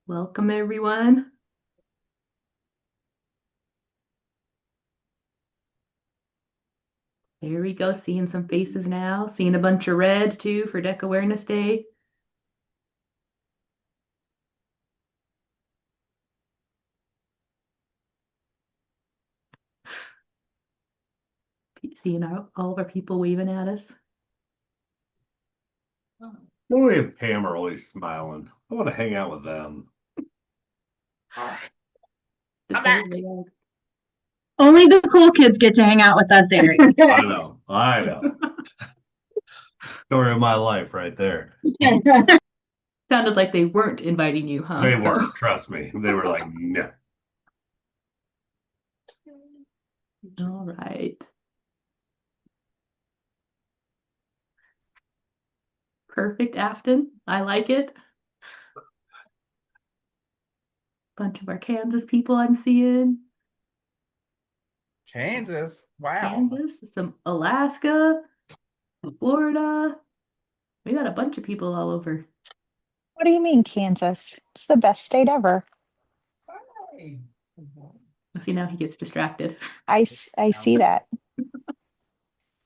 Welcome, everyone. There we go, seeing some faces now, seeing a bunch of red too for Deck Awareness Day. Seeing all of our people waving at us. Louie and Pam are always smiling. I want to hang out with them. All right. I'm back. Only the cool kids get to hang out with us, Eric. I know. Story of my life right there. Sounded like they weren't inviting you, huh? They weren't, trust me. They were like, no. All right. Perfect, Afton. I like it. Bunch of our Kansas people I'm seeing. Kansas. Wow. Kansas, some Alaska, Florida. We got a bunch of people all over. What do you mean, Kansas? It's the best state ever. See, now he gets distracted. I see that.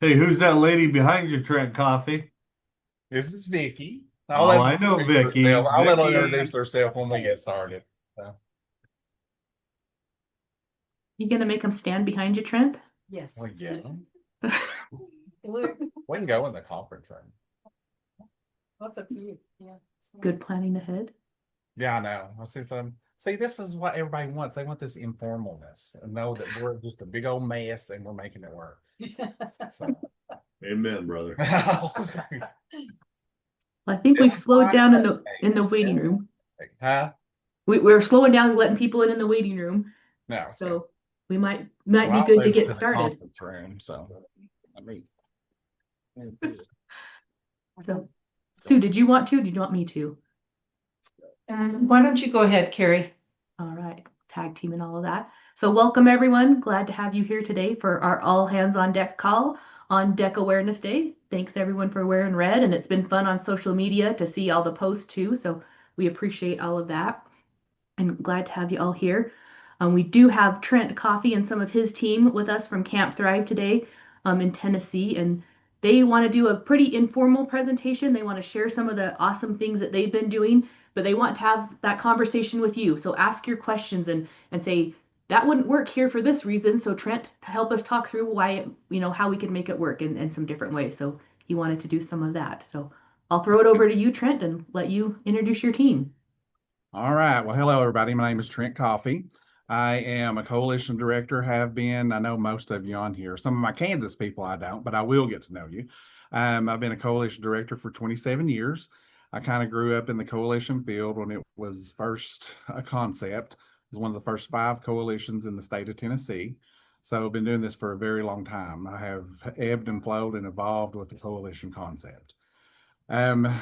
Hey, who's that lady behind you, Trent Coffee? This is Vicky. I know Vicky. I'll let her introduce herself when we get started. So. You gonna make them stand behind you, Trent? Yes. We can go in the conference room. What's up to you? Yeah. Good planning ahead. Yeah, I know. I see some. See, this is what everybody wants. They want this informalness and know that we're just a big old mess and we're making it work. So. Amen, brother. I think we've slowed down in the waiting room. Huh? We're slowing down, letting people in the waiting room. No. So we might be good to get started. Room, so I mean. So, Sue, did you want to? Did you want me to? Why don't you go ahead, Carrie? All right, tag team and all of that. So welcome everyone. Glad to have you here today for our all hands on deck call on Deck Awareness Day. Thanks everyone for wearing red, and it's been fun on social media to see all the posts too. So we appreciate all of that, and glad to have you all here. We do have Trent Coffee and some of his team with us from Camp Thrive today in Tennessee, and they want to do a pretty informal presentation. They want to share some of the awesome things that they've been doing, but they want to have that conversation with you. So ask your questions and say, that wouldn't work here for this reason. So Trent, help us talk through why, how we can make it work in some different ways. So he wanted to do some of that. So I'll throw it over to you, Trent, and let you introduce your team. All right. Well, hello, everybody. My name is Trent Coffee. I am a coalition director, have been. I know most of you on here. Some of my Kansas people I don't, but I will get to know you. I've been a coalition director for 27 years. I kind of grew up in the coalition field when it was first a concept. It was one of the first 5 coalitions in the state of Tennessee. So I've been doing this for a very long time. I have ebbed and flowed and evolved with the coalition concept.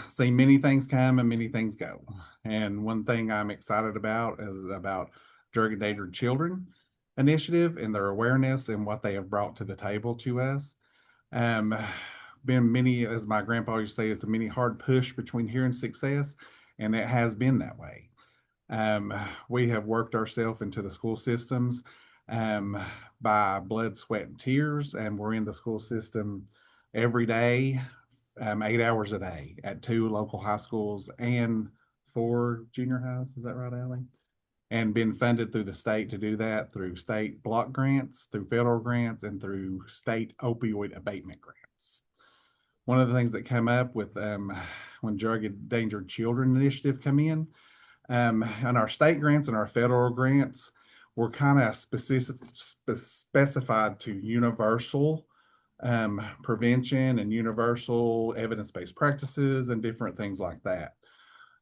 Seen many things come and many things go. And one thing I'm excited about is about Drug Endangered Children initiative and their awareness and what they have brought to the table to us. Been many, as my grandpa used to say, it's a many hard push between here and success, and it has been that way. We have worked ourselves into the school systems by blood, sweat, and tears, and we're in the school system every day, 8 hours a day at 2 local high schools and 4 junior highs. Is that right, Allie? And been funded through the state to do that, through state block grants, through federal grants, and through state opioid abatement grants. One of the things that come up with when Drug Endangered Children initiative come in, and our state grants and our federal grants were kind of specified to universal prevention and universal evidence-based practices and different things like that.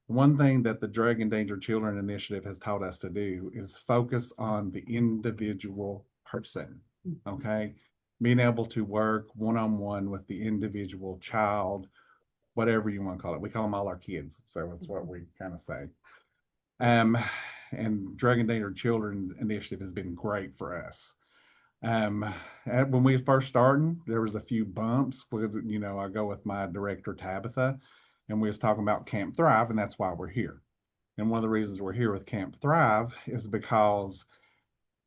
One thing that the Drug Endangered Children Initiative has taught us to do is focus on the individual person, okay? Being able to work one-on-one with the individual child, whatever you want to call it. We call them all our kids, so that's what we kind of say. And Drug Endangered Children Initiative has been great for us. When we first started, there was a few bumps with, I go with my director, Tabitha, and we was talking about Camp Thrive, and that's why we're here. And one of the reasons we're here with Camp Thrive is because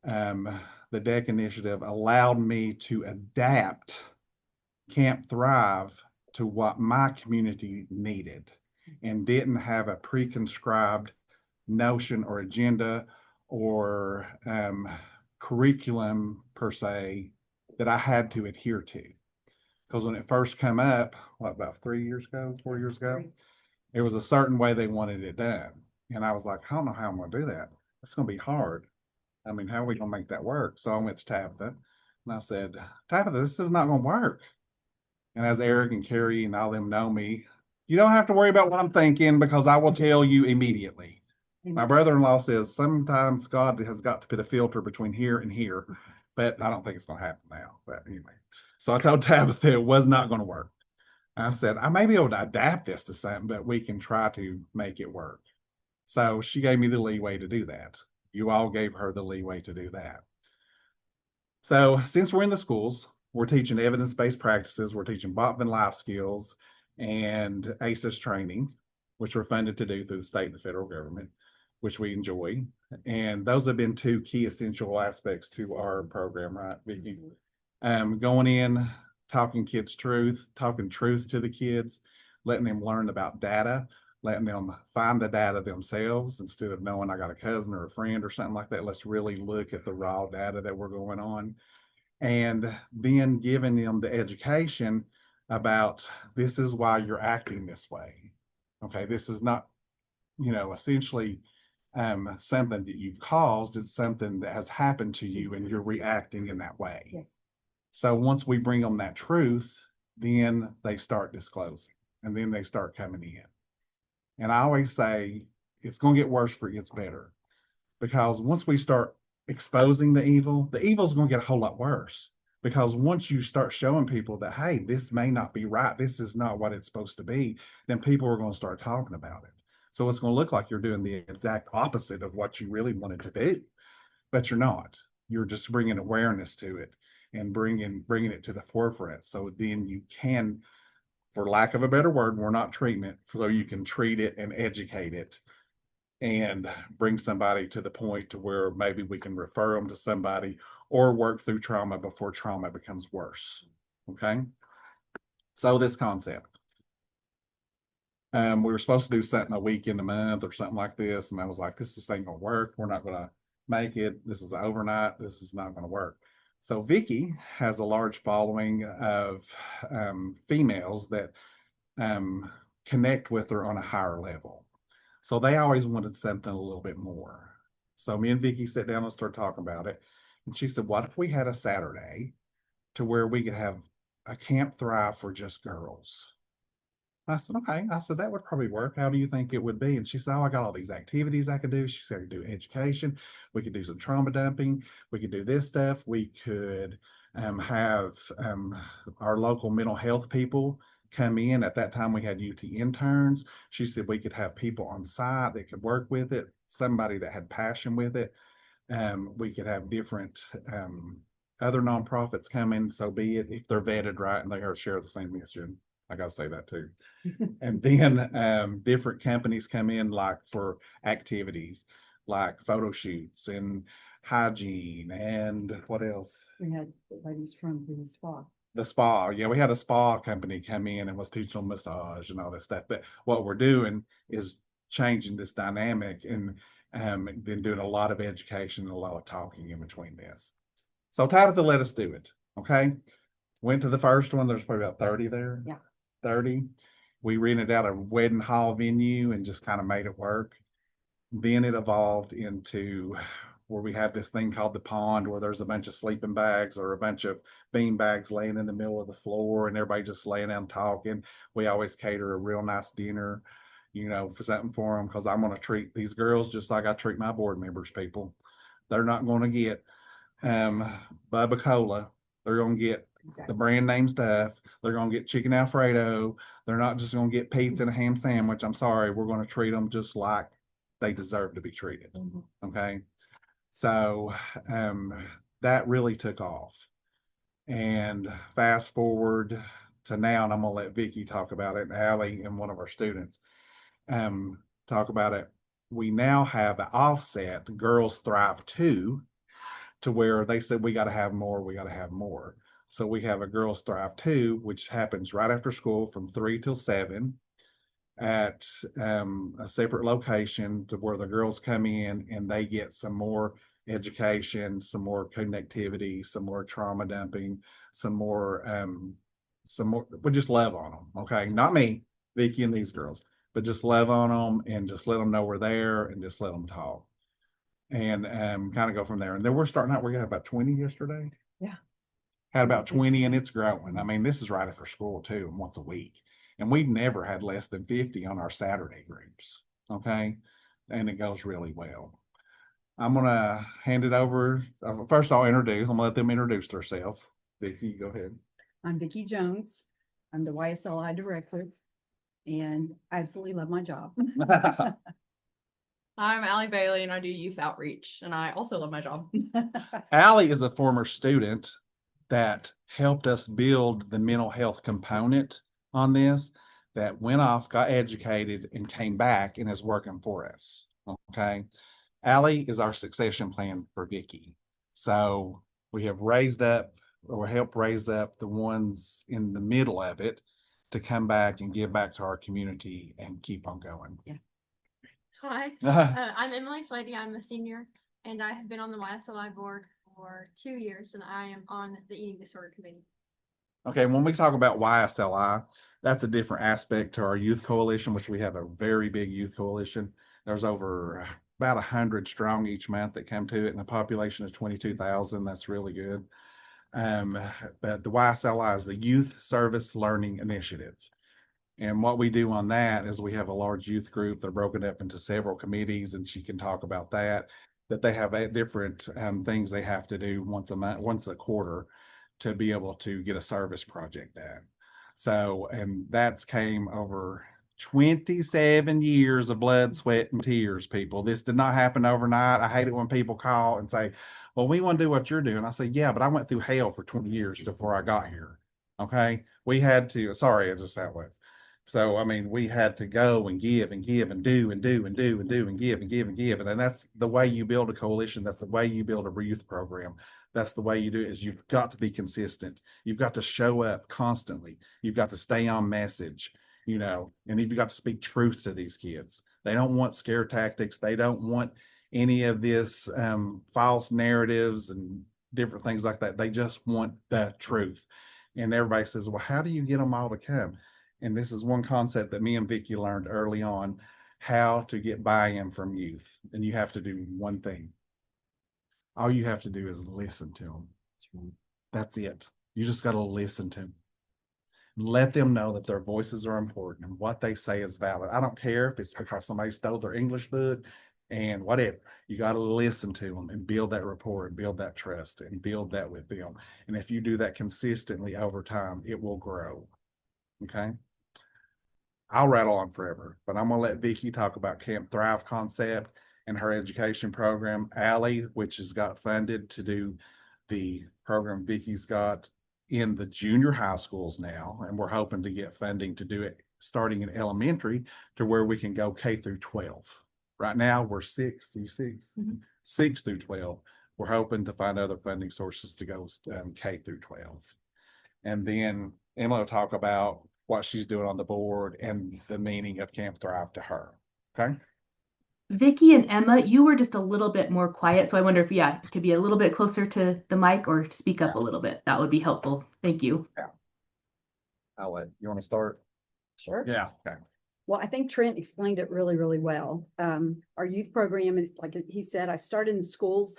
the DEC initiative allowed me to adapt Camp Thrive to what my community needed and didn't have a pre-conscribed notion or agenda or curriculum per se that I had to adhere to. Because when it first came up, what, about 3 years ago, 4 years ago, it was a certain way they wanted it done. And I was like, I don't know how I'm going to do that. It's going to be hard. I mean, how are we going to make that work? So I went to Tabitha and I said, Tabitha, this is not going to work. And as Eric and Carrie and all them know me, you don't have to worry about what I'm thinking because I will tell you immediately. My brother-in-law says sometimes God has got to put a filter between here and here, but I don't think it's going to happen now. But anyway, so I told Tabitha it was not going to work. I said, I may be able to adapt this to something, but we can try to make it work. So she gave me the leeway to do that. You all gave her the leeway to do that. So since we're in the schools, we're teaching evidence-based practices, we're teaching Botman life skills and ACES training, which we're funded to do through the state and the federal government, which we enjoy. And those have been two key essential aspects to our program, right, Vicki? Going in, talking kids truth, talking truth to the kids, letting them learn about data, letting them find the data themselves instead of knowing I got a cousin or a friend or something like that. Let's really look at the raw data that we're going on. And then giving them the education about this is why you're acting this way. Okay, this is not, essentially something that you've caused. It's something that has happened to you and you're reacting in that way. Yes. So once we bring them that truth, then they start disclosing and then they start coming in. And I always say it's going to get worse before it gets better, because once we start exposing the evil's going to get a whole lot worse. Because once you start showing people that, hey, this may not be right, this is not what it's supposed to be, then people are going to start talking about it. So it's going to look like you're doing the exact opposite of what you really wanted to do, but you're not. You're just bringing awareness to it and bringing it to the forefront. So then you can, for lack of a better word, we're not treatment, so you can treat it and educate it and bring somebody to the point to where maybe we can refer them to somebody or work through trauma before trauma becomes worse. Okay. So this concept, we were supposed to do something a week in a month or something like this. And I was like, this just ain't gonna work. We're not gonna make it. This is overnight. This is not gonna work. So Vicki has a large following of females that connect with her on a higher level. So they always wanted something a little bit more. So me and Vicki sat down and started talking about it. And she said, what if we had a Saturday to where we could have a Camp Thrive for just girls? I said, okay. I said, that would probably work. How do you think it would be? And she said, oh, I got all these activities I could do. She said, I could do education. We could do some trauma dumping. We could do this stuff. We could have our local mental health people come in. At that time, we had UT interns. She said we could have people on site that could work with it, somebody that had passion with it. We could have different other nonprofits come in, so be it, if they're vetted right and they are share the same mission. I got to say that too. And then different companies come in, like for activities like photo shoots and hygiene and what else? We had the ladies from the spa. The spa. Yeah, we had a spa company come in and was teaching them massage and all that stuff. But what we're doing is changing this dynamic and then doing a lot of education and a lot of talking in between this. So Tabitha let us do it. Okay. Went to the first one. There's probably about 30 there. Yeah. 30. We rented out a wedding hall venue and just kind of made it work. Then it evolved into where we have this thing called the pond, where there's a bunch of sleeping bags or a bunch of bean bags laying in the middle of the floor and everybody just laying down talking. We always cater a real nice dinner, for something for them, because I'm going to treat these girls just like I treat my board members, people. They're not going to get Bubba Cola. They're going to get the brand name stuff. They're going to get chicken Alfredo. They're not just going to get pizza and a ham sandwich. I'm sorry. We're going to treat them just like they deserve to be treated. Okay. So that really took off. And fast forward to now, and I'm going to let Vicki talk about it, and Allie and one of our students talk about it. we now have an offset, Girls Thrive 2, to where they said, we got to have more, we got to have more. So we have a Girls Thrive 2, which happens right after school from 3 till 7 at a separate location to where the girls come in and they get some more education, some more connectivity, some more trauma dumping, some more, we just love on them. Okay. Not me, Vicky and these girls, but just love on them and just let them know we're there and just let them talk and kind of go from there. And then we're starting out, we got about 20 yesterday. Yeah. Had about 20 and it's growing. I mean, this is right after school too, once a week. And we've never had less than 50 on our Saturday groups. Okay. And it goes really well. I'm going to hand it over. First, I'm going to let them introduce themselves. Vicki, go ahead. I'm Vicki Jones. I'm the YSLI director and I absolutely love my job. I'm Allie Bailey and I do youth outreach and I also love my job. Allie is a former student that helped us build the mental health component on this, that went off, got educated and came back and is working for us. Okay. Allie is our succession plan for Vicki. So we have raised up or helped raise up the ones in the middle of it to come back and give back to our community and keep on going. Yeah. Hi, I'm Emily Flady. I'm a senior and I have been on the YSLI board for 2 years and I am on the eating disorder committee. Okay, when we talk about YSLI, that's a different aspect to our youth coalition, which we have a very big youth coalition. There's over about 100 strong each month that come to it, and the population is 22,000. That's really good. But the YSLI is the Youth Service Learning Initiative. And what we do on that is we have a large youth group. They're broken up into several committees, and she can talk about that they have different things they have to do once a month, once a quarter, to be able to get a service project done. So, and that's came over 27 years of blood, sweat, and tears, people. This did not happen overnight. I hate it when people call and say, well, we want to do what you're doing. I say, yeah, but I went through hell for 20 years before I got here. Okay. We had to, sorry, it's just how it was. So, I mean, we had to go and give and give and do and do and do and do and give and give and give. And then that's the way you build a coalition. That's the way you build a youth program. That's the way you do it, is you've got to be consistent. You've got to show up constantly. You've got to stay on message, you know, and you've got to speak truth to these kids. They don't want scare tactics. They don't want any of this false narratives and different things like that. They just want the truth. And everybody says, well, how do you get them all to come? And this is one concept that me and Vicki learned early on, how to get buy-in from youth. And you have to do one thing. All you have to do is listen to them. That's it. You just got to listen to them. Let them know that their voices are important and what they say is valid. I don't care if it's because somebody stole their English book and whatever. You got to listen to them and build that rapport and build that trust and build that with them. And if you do that consistently over time, it will grow. Okay. I'll rattle on forever, but I'm going to let Vicki talk about Camp Thrive concept and her education program. Allie, which has got funded to do the program Vicki's got in the junior high schools now, and we're hoping to get funding to do it starting in elementary to where we can go K through 12. Right now we're 6 through 12. We're hoping to find other funding sources to go K through 12. And then Emma will talk about what she's doing on the board and the meaning of Camp Thrive to her. Okay. Vicki and Emma, you were just a little bit more quiet. So I wonder if, yeah, to be a little bit closer to the mic or speak up a little bit. That would be helpful. Thank you. Yeah. You want to start? Sure. Yeah. Okay. Well, I think Trent explained it really, really well. Our youth program, like he said, I started in schools,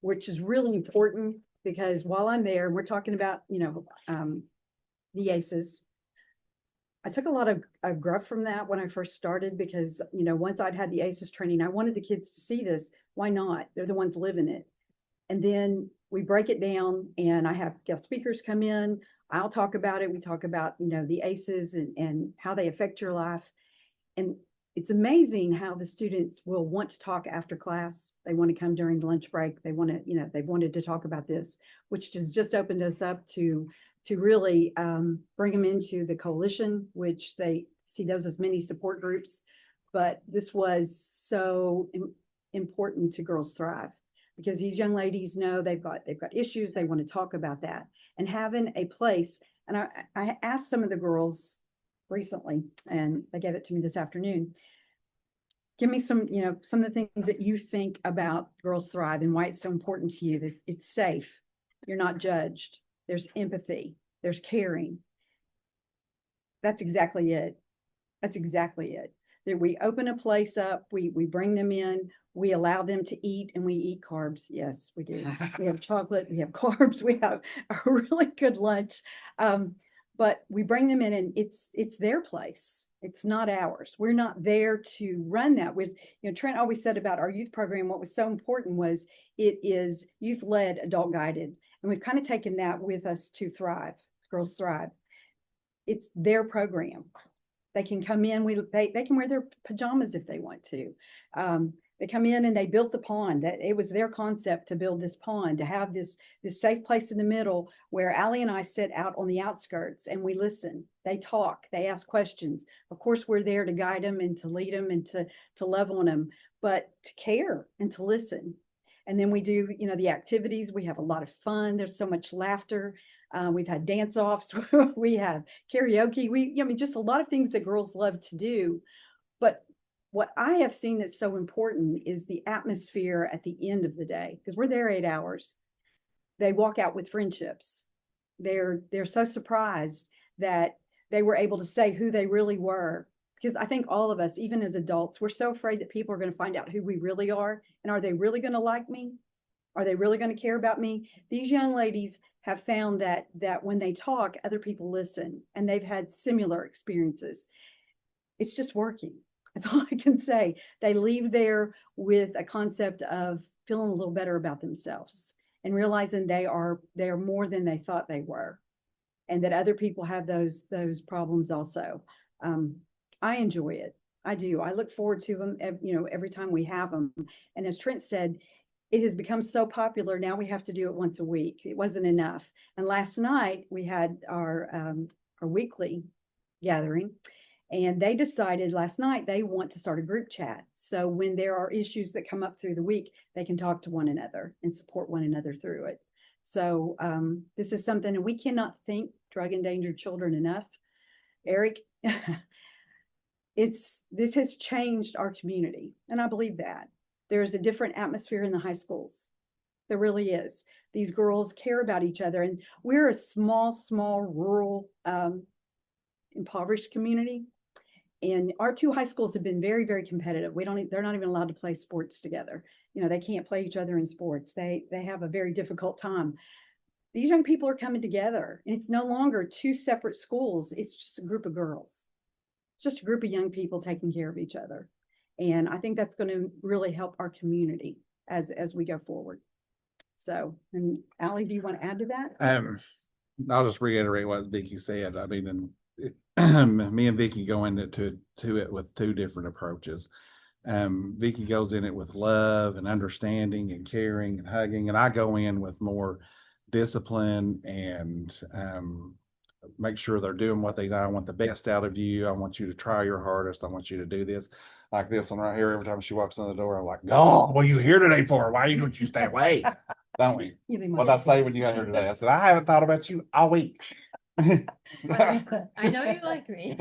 which is really important because while I'm there, we're talking about, the ACEs. I took a lot of gruff from that when I first started because, once I'd had the ACEs training, I wanted the kids to see this. Why not? They're the ones living it. And then we break it down and I have guest speakers come in. I'll talk about it. We talk about, the ACEs and how they affect your life. And it's amazing how the students will want to talk after class. They want to come during the lunch break. They want to, they've wanted to talk about this, which has just opened us up to really bring them into the coalition, which they see those as many support groups. but this was so important to Girls Thrive, because these young ladies know they've got issues, they want to talk about that, and having a place. And I asked some of the girls recently, and they gave it to me this afternoon. Give me some, some of the things that you think about Girls Thrive and why it's so important to you. It's safe. You're not judged. There's empathy. There's caring. That's exactly it. That's exactly it. That we open a place up, we bring them in, we allow them to eat, and we eat carbs. Yes, we do. We have chocolate, we have carbs, we have a really good lunch. But we bring them in, and it's their place. It's not ours. We're not there to run that. With, Trent always said about our youth program, what was so important was it is youth led, adult guided. And we've kind of taken that with us to Thrive, Girls Thrive. It's their program. They can come in, they can wear their pajamas if they want to. They come in and they built the pond. That it was their concept to build this pond, to have this safe place in the middle where Allie and I sit out on the outskirts and we listen. They talk, they ask questions. Of course, we're there to guide them and to lead them and to love on them, but to care and to listen. And then we do, the activities. We have a lot of fun. There's so much laughter. We've had dance offs. We have karaoke. Just a lot of things that girls love to do. But what I have seen that's so important is the atmosphere at the end of the day, because we're there 8 hours. They walk out with friendships. They're so surprised that they were able to say who they really were. Because I think all of us, even as adults, we're so afraid that people are going to find out who we really are. And are they really going to like me? Are they really going to care about me? These young ladies have found that when they talk, other people listen, and they've had similar experiences. It's just working. That's all I can say. They leave there with a concept of feeling a little better about themselves and realizing they are more than they thought they were, and that other people have those problems also. I enjoy it. I do. I look forward to them, every time we have them. And as Trent said, it has become so popular. Now we have to do it once a week. It wasn't enough. And last night we had our weekly gathering, and they decided last night they want to start a group chat. So when there are issues that come up through the week, they can talk to one another and support one another through it. So this is something, and we cannot thank Drug Endangered Children enough. Eric, this has changed our community, and I believe that. There's a different atmosphere in the high schools. There really is. These girls care about each other, and we're a small rural, impoverished community. And our two high schools have been very, very competitive. They're not even allowed to play sports together. They can't play each other in sports. They have a very difficult time. These young people are coming together, and it's no longer two separate schools. It's just a group of girls. It's just a group of young people taking care of each other. And I think that's going to really help our community as we go forward. So, and Allie, do you want to add to that? I'll just reiterate what Vicki said. I mean, me and Vicki go into it with two different approaches. Vicki goes in it with love and understanding and caring and hugging, and I go in with more discipline and make sure they're doing what they know. I want the best out of you. I want you to try your hardest. I want you to do this. Like this one right here. Every time she walks in the door, I'm like, "Oh, what are you here today for? Why don't you stay away?" Don't we? What did I say when you got here today? I said, "I haven't thought about you all week." I know you like me.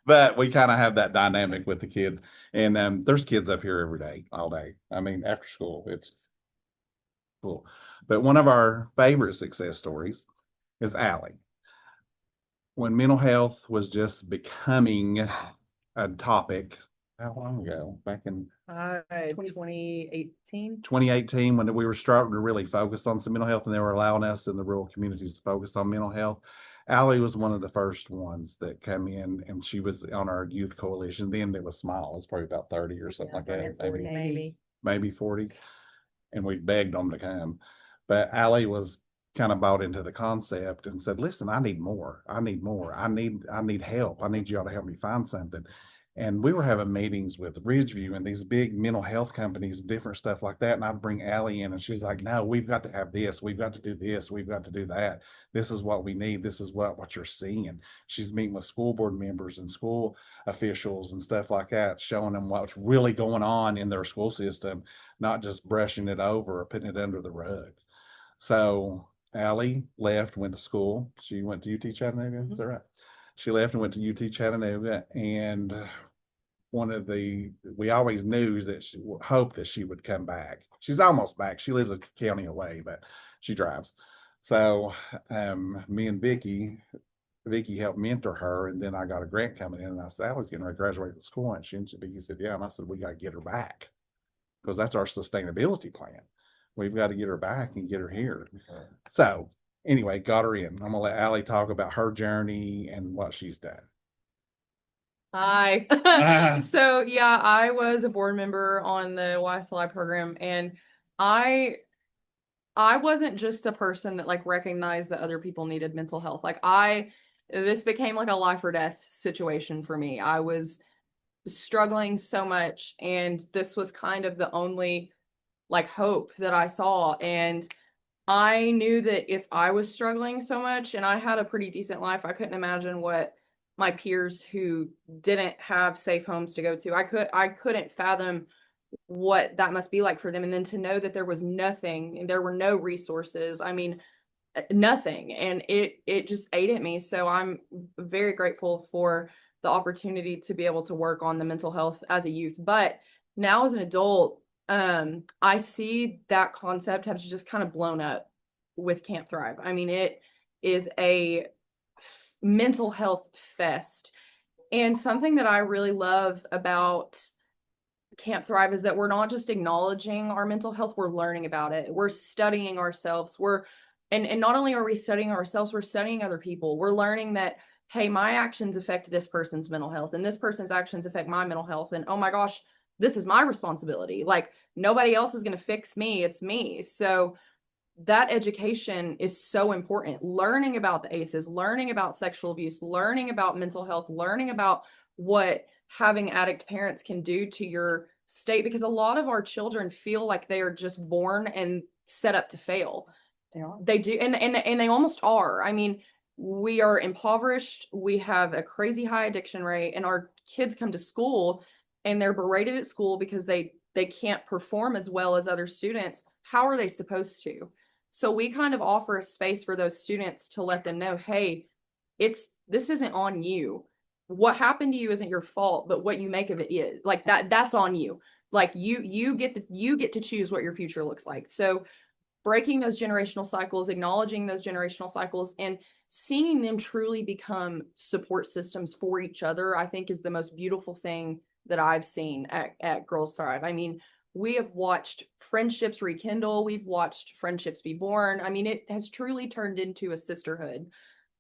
But we kind of have that dynamic with the kids. And there's kids up here every day, all day. I mean, after school, it's just cool. But one of our favorite success stories is Allie. When mental health was just becoming a topic, how long ago? Back in 2018. 2018, when we were starting to really focus on some mental health, and they were allowing us in the rural communities to focus on mental health. Allie was one of the first ones that come in, and she was on our youth coalition. Then it was small. It's probably about 30 or something like that. 40, maybe 40. And we begged them to come. But Allie was kind of bought into the concept and said, "Listen, I need more. I need help. I need y'all to help me find something." And we were having meetings with Ridgeview and these big mental health companies and different stuff like that. And I'd bring Allie in and she's like, no, we've got to have this. We've got to do this. We've got to do that. This is what we need. This is what you're seeing. She's meeting with school board members and school officials and stuff like that, showing them what's really going on in their school system, not just brushing it over or putting it under the rug. So Allie left, went to school. She went to UT Chattanooga. Is that right? She left and went to UT Chattanooga, and we always knew that she hoped that she would come back. She's almost back. She lives a county away, but she drives. So me and Vicky helped mentor her, and then I got a grant coming in, and I said, I was getting ready to graduate from school, and Vicky said, yeah, and I said, we got to get her back because that's our sustainability plan. We've got to get her back and get her here. So anyway, got her in. I'm gonna let Allie talk about her journey and what she's done. Hi. So yeah, I was a board member on the YSLI program, and I wasn't just a person that like recognized that other people needed mental health. Like this became like a life or death situation for me. I was struggling so much, and this was kind of the only like hope that I saw. And I knew that if I was struggling so much and I had a pretty decent life, I couldn't imagine what my peers who didn't have safe homes to go to. I couldn't fathom what that must be like for them. And then to know that there was nothing and there were no resources. I mean, nothing. And it just ate at me. So I'm very grateful for the opportunity to be able to work on the mental health as a youth. But now as an adult, I see that concept has just kind of blown up with Camp Thrive. I mean, it is a mental health fest. And something that I really love about Camp Thrive is that we're not just acknowledging our mental health, we're learning about it. We're studying ourselves. And not only are we studying ourselves, we're studying other people. We're learning that, hey, my actions affect this person's mental health, and this person's actions affect my mental health. And oh my gosh, this is my responsibility. Like nobody else is going to fix me. It's me. So that education is so important. Learning about the ACEs, learning about sexual abuse, learning about mental health, learning about what having addict parents can do to your state, because a lot of our children feel like they are just born and set up to fail. They are. They do. And they almost are. I mean, we are impoverished. We have a crazy high addiction rate, and our kids come to school and they're berated at school because they can't perform as well as other students. How are they supposed to? So we kind of offer a space for those students to let them know, hey, this isn't on you. What happened to you isn't your fault, but what you make of it is. Like that's on you. Like you get to choose what your future looks like. So breaking those generational cycles, acknowledging those generational cycles, and seeing them truly become support systems for each other, I think is the most beautiful thing that I've seen at Girls Thrive. I mean, we have watched friendships rekindle. We've watched friendships be born. I mean, it has truly turned into a sisterhood.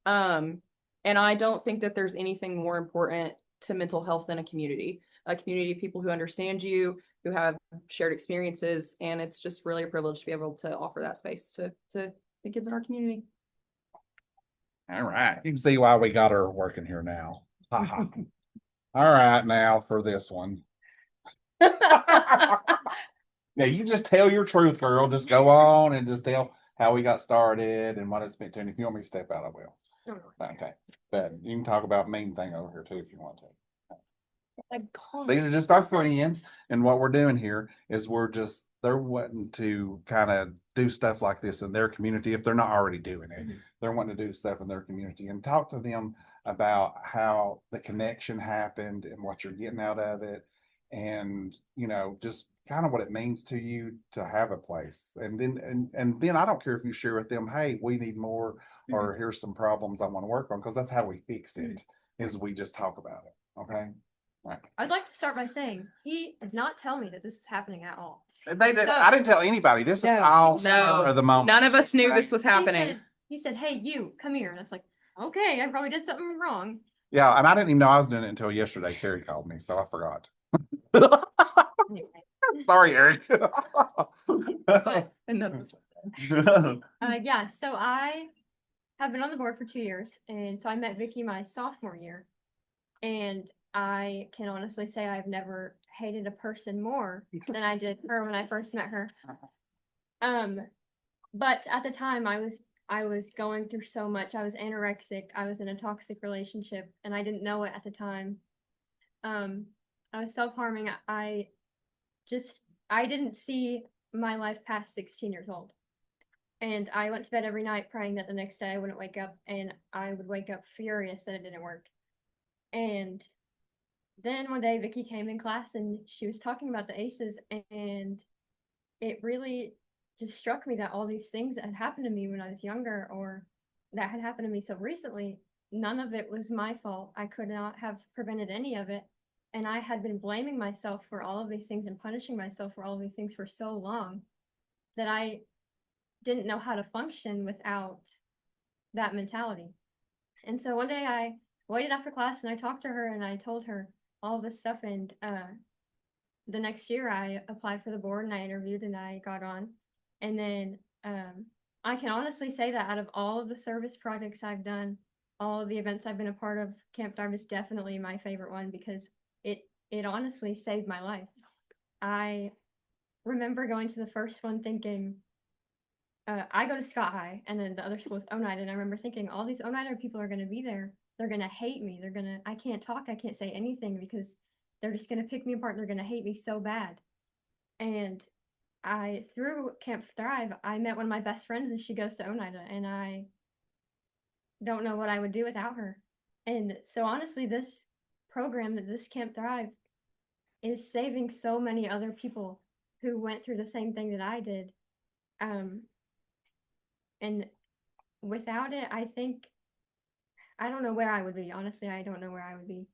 And I don't think that there's anything more important to mental health than a community of people who understand you, who have shared experiences. And it's just really a privilege to be able to offer that space to the kids in our community. All right. You can see why we got her working here now. All right, now for this one. Now you just tell your truth, girl. Just go on and just tell how we got started and what it's been doing. If you want me to step out, I will. Okay. But you can talk about main thing over here too if you want to. These are just our friends, and what we're doing here is they're wanting to kind of do stuff like this in their community if they're not already doing it. They're wanting to do stuff in their community and talk to them about how the connection happened and what you're getting out of it, and just kind of what it means to you to have a place. And then I don't care if you share with them, hey, we need more, or here's some problems I want to work on, because that's how we fix it, is we just talk about it. Okay. Right. I'd like to start by saying he did not tell me that this was happening at all. I didn't tell anybody. This is all spur of the moment. None of us knew this was happening. He said, hey, you come here. And I was like, okay, I probably did something wrong. Yeah, and I didn't even know I was doing it until yesterday. Carrie called me, so I forgot. Sorry, Eric. Yeah, so I have been on the board for 2 years, and so I met Vicky my sophomore year, and I can honestly say I've never hated a person more than I did her when I first met her. But at the time I was going through so much. I was anorexic. I was in a toxic relationship and I didn't know it at the time. I was self-harming. I didn't see my life past 16 years old. And I went to bed every night praying that the next day I wouldn't wake up, and I would wake up furious that it didn't work. And then one day Vicky came in class and she was talking about the ACEs, and it really just struck me that all these things that had happened to me when I was younger, or that had happened to me so recently, none of it was my fault. I could not have prevented any of it. And I had been blaming myself for all of these things and punishing myself for all of these things for so long that I didn't know how to function without that mentality. And so one day I waited after class and I talked to her and I told her all this stuff. And the next year I applied for the board and I interviewed and I got on. And then I can honestly say that out of all of the service projects I've done, all of the events I've been a part of, Camp Thrive is definitely my favorite one because it honestly saved my life. I remember going to the first one thinking, I go to Scott High and then the other school is Oneida, and I remember thinking all these Oneida people are going to be there. They're going to hate me. I can't talk. I can't say anything because they're just going to pick me apart. They're going to hate me so bad. And through Camp Thrive, I met one of my best friends and she goes to Oneida, and I don't know what I would do without her. And so honestly, this program, this Camp Thrive, is saving so many other people who went through the same thing that I did. And without it, I think, I don't know where I would be. Honestly, I don't know where I would be.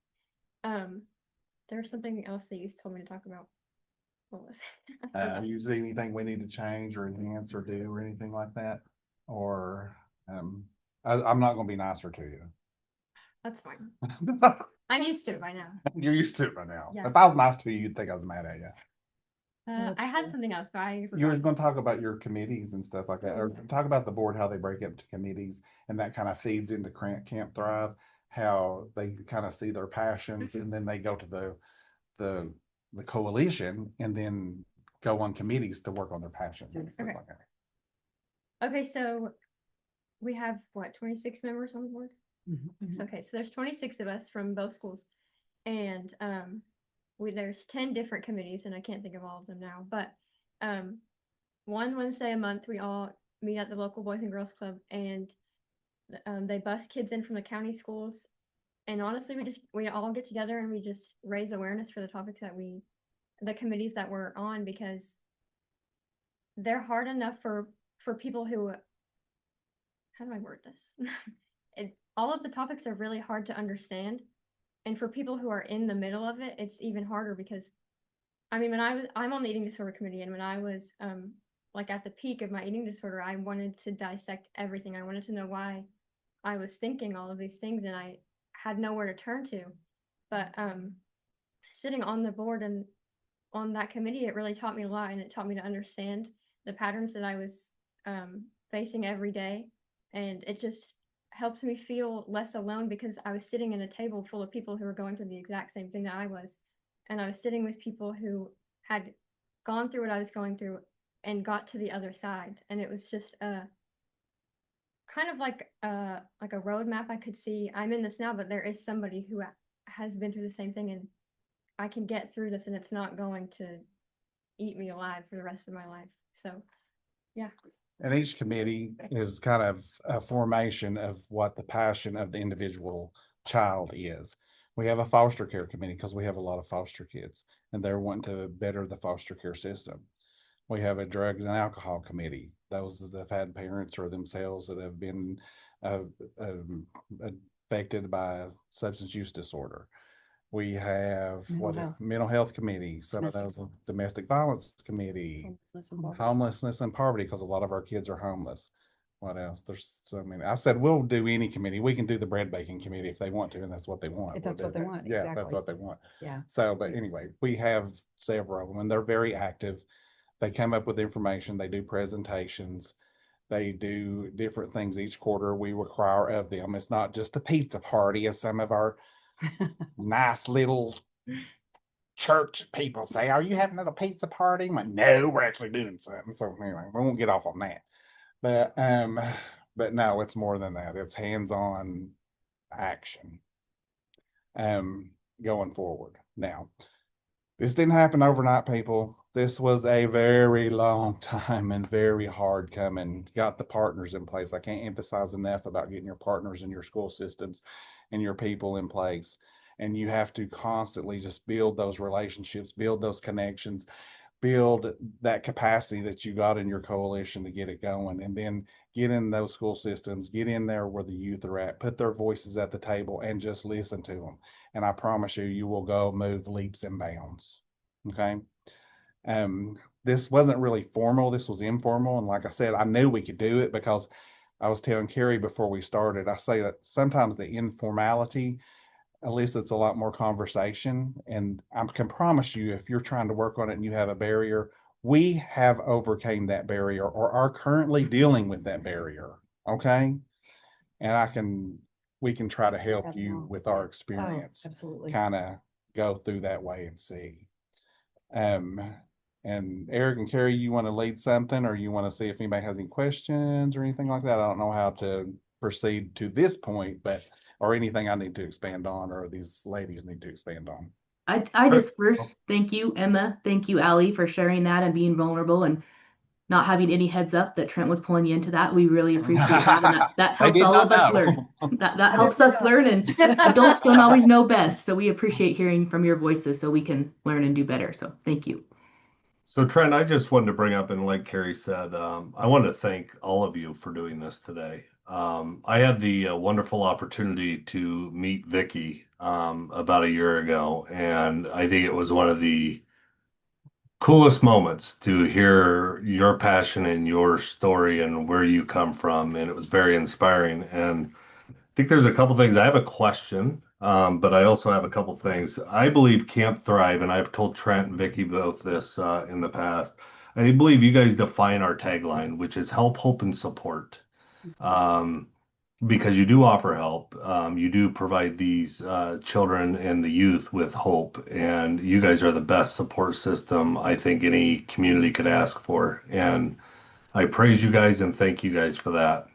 There's something else that you told me to talk about. What was it? You see anything we need to change or enhance or do or anything like that? Or, I'm not gonna be nicer to you. That's fine. I'm used to it by now. You're used to it by now. Yeah. If I was nice to you, you'd think I was mad at you. I had something else, but I You were forgot. gonna talk about your committees and stuff like that, or talk about the board, how they break up to committees, and that kind of feeds into Camp Thrive, how they kind of see their passions, and then they go to the coalition, and then go on committees to work on their passions and stuff Okay. like that. Okay, so we have what, 26 members on the board? So, okay, so there's 26 of us from both schools, and there's 10 different committees, and I can't think of all of them now, but one Wednesday a month we all meet at the local Boys and Girls Club, and they bus kids in from the county schools, and honestly we all get together and we just raise awareness for the topics that the committees that we're on, because they're hard enough for people who, how do I word this? All of the topics are really hard to understand. And for people who are in the middle of it, it's even harder because, I mean, I'm on the eating disorder committee, and when I was like at the peak of my eating disorder, I wanted to dissect everything. I wanted to know why I was thinking all of these things, and I had nowhere to turn to. But sitting on the board and on that committee, it really taught me a lot, and it taught me to understand the patterns that I was facing every day, and it just helped me feel less alone because I was sitting at a table full of people who were going through the exact same thing that I was. And I was sitting with people who had gone through what I was going through and got to the other side. And it was just kind of like a roadmap. I could see I'm in this now, but there is somebody who has been through the same thing, and I can get through this, and it's not going to eat me alive for the rest of my life. So, yeah. And each committee is kind of a formation of what the passion of the individual child is. We have a foster care committee because we have a lot of foster kids, and they're wanting to better the foster care system. We have a drugs and alcohol committee. Those that have had parents or themselves that have been affected by substance use disorder. We have mental health committee, some of those domestic violence committee, homelessness and poverty, because a lot of our kids are homeless. What else? There's so many. I said we'll do any committee. We can do the bread baking committee if they want to, and that's what they want. If that's what they want, Yeah, that's exactly. what they want. Yeah. So, but anyway, we have several of them, and they're very active. They come up with information. They do presentations. They do different things each quarter we require of them. It's not just a pizza party as some of our nice little church people say, "Are you having a pizza party?" I'm like, "No, we're actually doing something." So anyway, we won't get off on that. But no, it's more than that. It's hands-on action going forward. Now, this didn't happen overnight, people. This was a very long time and very hard coming. Got the partners in place. I can't emphasize enough about getting your partners in your school systems and your people in place. And you have to constantly just build those relationships, build those connections, build that capacity that you got in your coalition to get it going, and then get in those school systems, get in there where the youth are at, put their voices at the table, and just listen to them. And I promise you, you will go move leaps and bounds. Okay. This wasn't really formal. This was informal. And like I said, I knew we could do it because I was telling Carrie before we started, I say that sometimes the informality elicits a lot more conversation. And I can promise you, if you're trying to work on it and you have a barrier, we have overcame that barrier or are currently dealing with that barrier. Okay. And we can try to help you with our experience. Absolutely. Kind of go through that way and see. And Eric and Carrie, you want to lead something, or you want to see if anybody has any questions or anything like that? I don't know how to proceed to this point, or anything I need to expand on, or these ladies need to expand on. I just first thank you, Emma. Thank you, Allie, for sharing that and being vulnerable and not having any heads up that Trent was pulling you into that. We really appreciate that. And that helps all of us learn. That helps us learn, and adults don't always know best. So we appreciate hearing from your voices so we can learn and do better. So thank you. So Trent, I just wanted to bring up, and like Carrie said, I want to thank all of you for doing this today. I had the wonderful opportunity to meet Vicky about a year ago, and I think it was one of the coolest moments to hear your passion and your story and where you come from, and it was very inspiring. And I think there's a couple things. I have a question, but I also have a couple things. I believe Camp Thrive, and I've told Trent and Vicky both this in the past. I believe you guys define our tagline, which is help, hope, and support. Because you do offer help, you do provide these children and the youth with hope, and you guys are the best support system I think any community could ask for. And I praise you guys and thank you guys for that.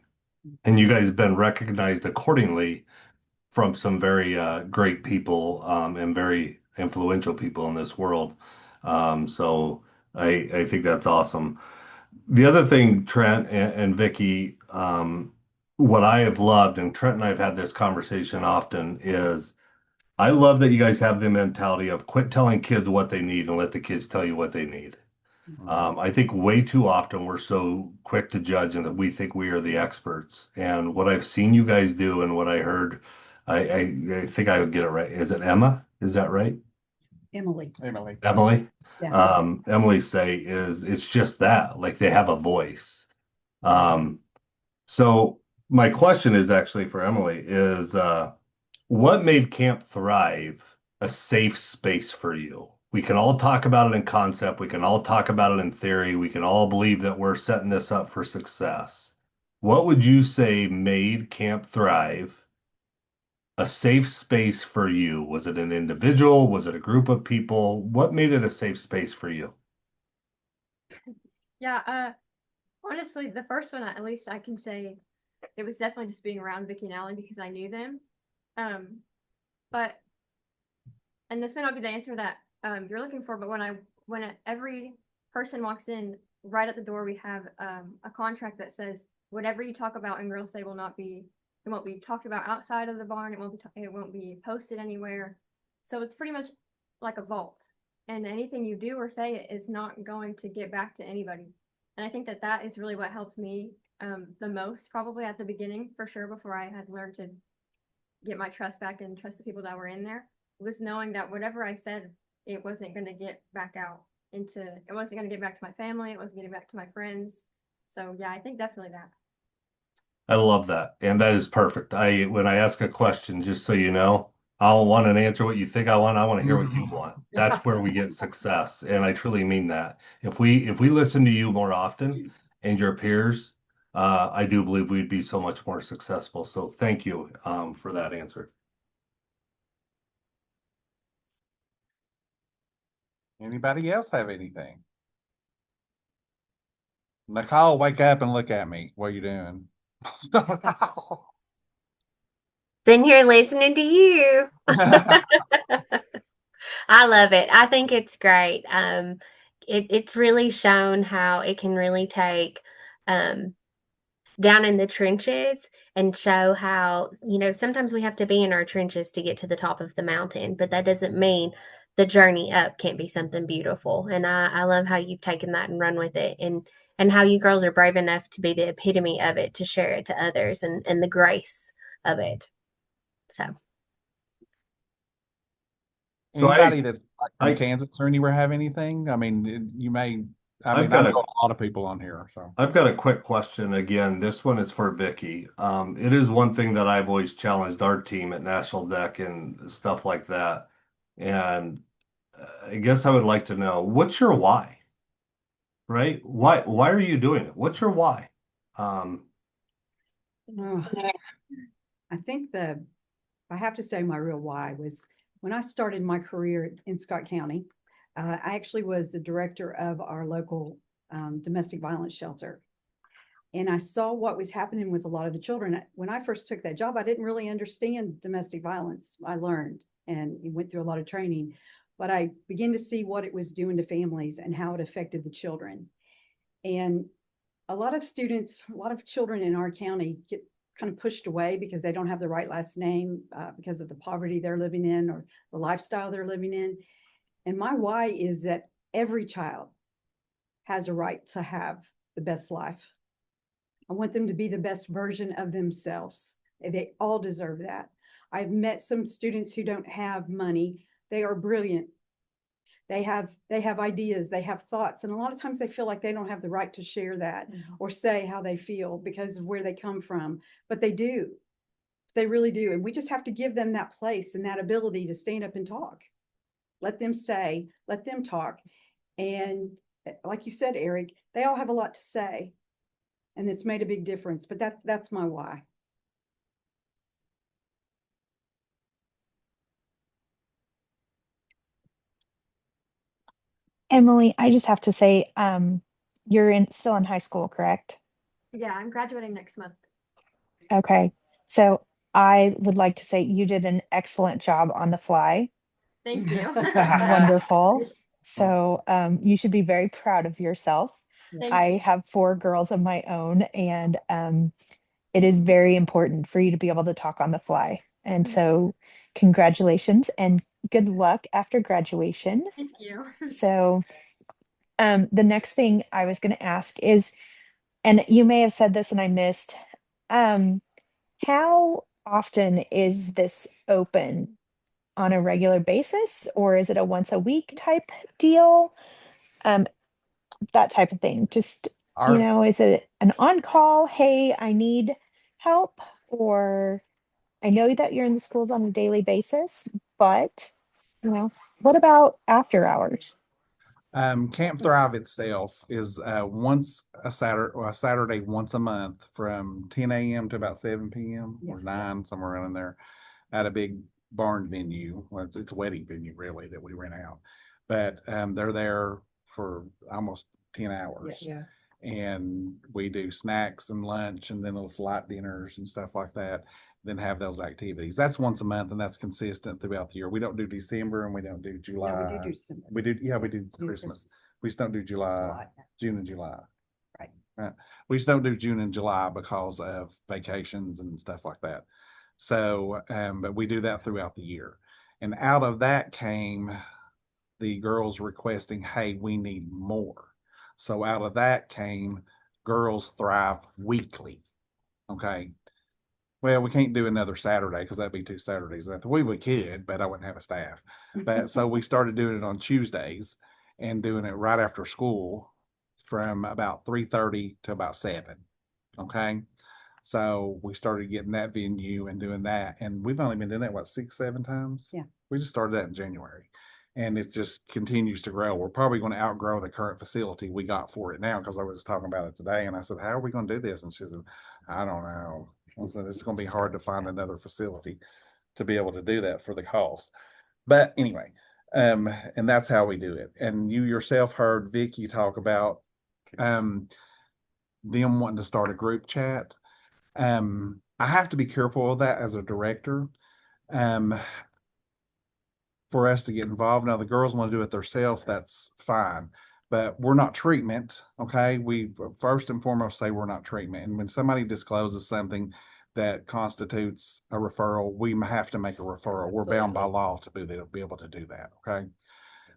And you guys have been recognized accordingly from some very great people and very influential people in this world. So I think that's awesome. The other thing, Trent and Vicky, what I have loved, and Trent and I have had this conversation often, is I love that you guys have the mentality of quit telling kids what they need and let the kids tell you what they need. I think way too often we're so quick to judge and that we think we are the experts. And what I've seen you guys do and what I heard, I think I would get it right. Is it Emma? Is that right? Emily. Emily. Yeah. Emily say is it's just that, like they have a voice. So my question is actually for Emily is what made Camp Thrive a safe space for you? We can all talk about it in concept, we can all talk about it in theory, we can all believe that we're setting this up for success. What would you say made Camp Thrive a safe space for you? Was it an individual? Was it a group of people? What made it a safe space for you? Yeah, honestly, the first one, at least I can say it was definitely just being around Vicky and Allie because I knew them. But, and this may not be the answer that you're looking for, but when every person walks in, right at the door, we have a contract that says whatever you talk about in Girls Day it won't be talked about outside of the barn. It won't be posted anywhere. So it's pretty much like a vault, and anything you do or say is not going to get back to anybody. And I think that is really what helped me the most, probably at the beginning, for sure, before I had learned to get my trust back and trust the people that were in there, was knowing that whatever I said, it wasn't going to get back out it wasn't going to get back to my family. It wasn't getting back to my friends. So yeah, I think definitely that. I love that. And that is perfect. When I ask a question, just so you know, I don't want an answer what you think I want. I want to hear what you want. That's where we get success. And I truly mean that. If we listen to you more often and your peers, I do believe we'd be so much more successful. So thank you for that answer. Anybody else have anything? Nicole, wake up and look at me. What are you doing? Been here listening to you. I love it. I think it's great. It's really shown how it can really take down in the trenches and show how, sometimes we have to be in our trenches to get to the top of the mountain, but that doesn't mean the journey up can't be something beautiful. And I love how you've taken that and run with it, and how you girls are brave enough to be the epitome of it, to share it to others, and the grace of it. So anybody that's from Kansas or anywhere have anything? I mean, I know a lot of people on here. So I've got a quick question. Again, this one is for Vicky. It is one thing that I've always challenged our team at National Deck and stuff like that. And I guess I would like to know, what's your why? Right? Why are you doing it? What's your why? Oh, I think I have to say my real why was when I started my career in Scott County. I actually was the director of our local domestic violence shelter. And I saw what was happening with a lot of the children. When I first took that job, I didn't really understand domestic violence. I learned and went through a lot of training, but I began to see what it was doing to families and how it affected the children. And a lot of students, a lot of children in our county get kind of pushed away because they don't have the right last name, because of the poverty they're living in or the lifestyle they're living in. And my why is that every child has a right to have the best life. I want them to be the best version of themselves. They all deserve that. I've met some students who don't have money. They are brilliant. They have ideas, they have thoughts, and a lot of times they feel like they don't have the right to share that or say how they feel because of where they come from, but they do. They really do. And we just have to give them that place and that ability to stand up and talk. Let them say, let them talk. And like you said, Eric, they all have a lot to say, and it's made a big difference, but that's my why. Emily, I just have to say, you're still in high school, correct? Yeah, I'm graduating next month. Okay. So I would like to say you did an excellent job on the fly. Thank you. Wonderful. So you should be very proud of yourself. Thank I you. have 4 girls of my own, and it is very important for you to be able to talk on the fly. And so congratulations and good luck after graduation. Thank you. So the next thing I was going to ask is, and you may have said this and I missed, how often is this open? On a regular basis, or is it a once a week type deal? That type of thing. Just, is it an on-call, hey, I need help? Or I know that you're in the schools on a daily basis, but what about after hours? Camp Thrive itself is once a Saturday once a month from 10 a.m. to about 7 p.m. or 9, somewhere around in there, at a big barn venue. Well, it's a wedding venue really that we rent out, but they're there for almost 10 hours. Yeah. And we do snacks and lunch and then those light dinners and stuff like that, then have those activities. That's once a month and that's consistent throughout the year. We don't do December and we don't do July. No, we do December. We do Christmas. We just don't do July, June and July. Right. We just don't do June and July because of vacations and stuff like that. So, but we do that throughout the year. And out of that came the girls requesting, hey, we need more. So out of that came Girls Thrive Weekly. Okay. Well, we can't do another Saturday because that'd be 2 Saturdays. We could, but I wouldn't have a staff. But so we started doing it on Tuesdays and doing it right after school from about 3:30 to about 7. Okay. So we started getting that venue and doing that. And we've only been doing that, 6, 7 times? Yeah. We just started that in January. And it just continues to grow. We're probably going to outgrow the current facility we got for it now, because I was talking about it today. And I said, how are we going to do this? And she said, I don't know. I said, it's going to be hard to find another facility to be able to do that for the cost. But anyway, And that's how we do it. And you yourself heard Vicky talk about them wanting to start a group chat. I have to be careful of that as a director. For us to get involved. Now, the girls want to do it themselves, that's fine. But we're not treatment, okay? We first and foremost say we're not treatment. And when somebody discloses something that constitutes a referral, we have to make a referral. We're bound by law to be able to do that, okay?